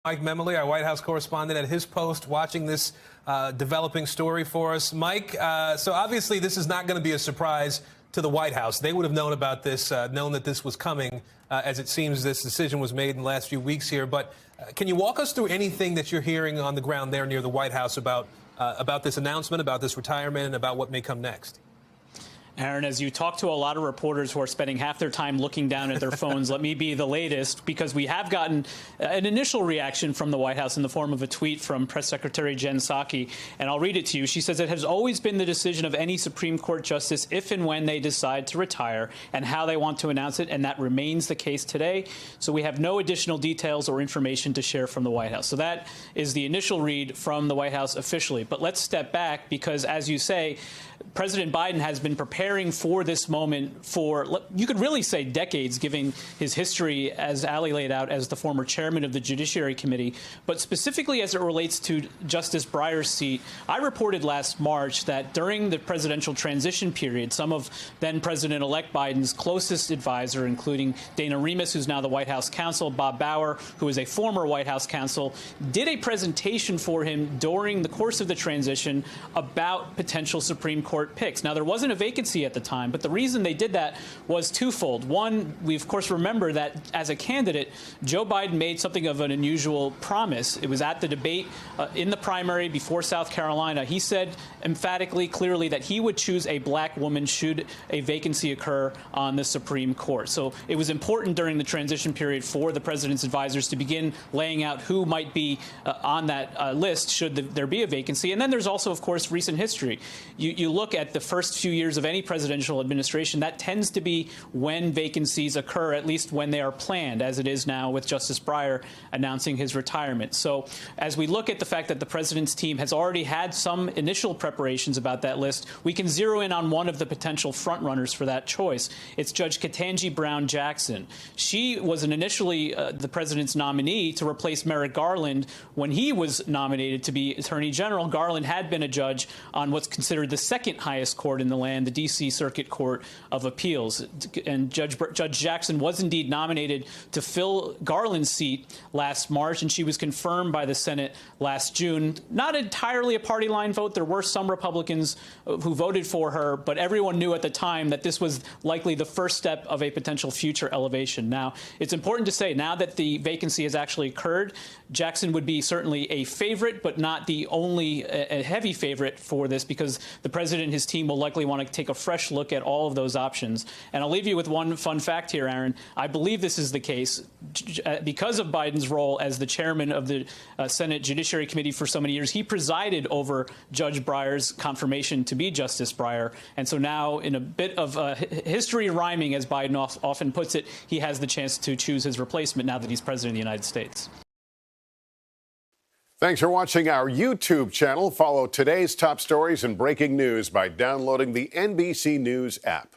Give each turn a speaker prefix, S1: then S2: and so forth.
S1: Mike Memoli, our White House correspondent, at his post watching this developing story for us. Mike, so obviously this is not going to be a surprise to the White House. They would have known about this, known that this was coming, as it seems this decision was made in the last few weeks here. But can you walk us through anything that you're hearing on the ground there near the White House about this announcement, about this retirement, and about what may come next?
S2: Aaron, as you talk to a lot of reporters who are spending half their time looking down at their phones, let me be the latest, because we have gotten an initial reaction from the White House in the form of a tweet from Press Secretary Jen Psaki, and I'll read it to you. She says, "It has always been the decision of any Supreme Court justice if and when they decide to retire and how they want to announce it, and that remains the case today. So we have no additional details or information to share from the White House." So that is the initial read from the White House officially. But let's step back, because, as you say, President Biden has been preparing for this moment for, you could really say, decades, given his history, as Ali laid out, as the former chairman of the Judiciary Committee. But specifically as it relates to Justice Breyer's seat, I reported last March that during the presidential transition period, some of then-President-elect Biden's closest advisor, including Dana Remus, who's now the White House counsel, Bob Bauer, who is a former White House counsel, did a presentation for him during the course of the transition about potential Supreme Court picks. Now, there wasn't a vacancy at the time, but the reason they did that was twofold. One, we of course remember that as a candidate, Joe Biden made something of an unusual promise. It was at the debate in the primary before South Carolina. He said emphatically, clearly, that he would choose a black woman should a vacancy occur on the Supreme Court. So it was important during the transition period for the president's advisors to begin laying out who might be on that list should there be a vacancy. And then there's also, of course, recent history. You look at the first few years of any presidential administration, that tends to be when vacancies occur, at least when they are planned, as it is now with Justice Breyer announcing his retirement. So as we look at the fact that the president's team has already had some initial preparations about that list, we can zero in on one of the potential frontrunners for that choice. It's Judge Ketanji Brown Jackson. She was initially the president's nominee to replace Merrick Garland when he was nominated to be Attorney General. Garland had been a judge on what's considered the second highest court in the land, the D.C. Circuit Court of Appeals. And Judge Jackson was indeed nominated to fill Garland's seat last March, and she was confirmed by the Senate last June. Not entirely a party line vote. There were some Republicans who voted for her, but everyone knew at the time that this was likely the first step of a potential future elevation. Now, it's important to say, now that the vacancy has actually occurred, Jackson would be certainly a favorite, but not the only a heavy favorite for this, because the president and his team will likely want to take a fresh look at all of those options. And I'll leave you with one fun fact here, Aaron. I believe this is the case because of Biden's role as the chairman of the Senate Judiciary Committee for so many years. He presided over Judge Breyer's confirmation to be Justice Breyer. And so now, in a bit of history rhyming, as Biden often puts it, he has the chance to choose his replacement now that he's president of the United States.
S3: Thanks for watching our YouTube channel. Follow today's top stories and breaking news by downloading the NBC News app.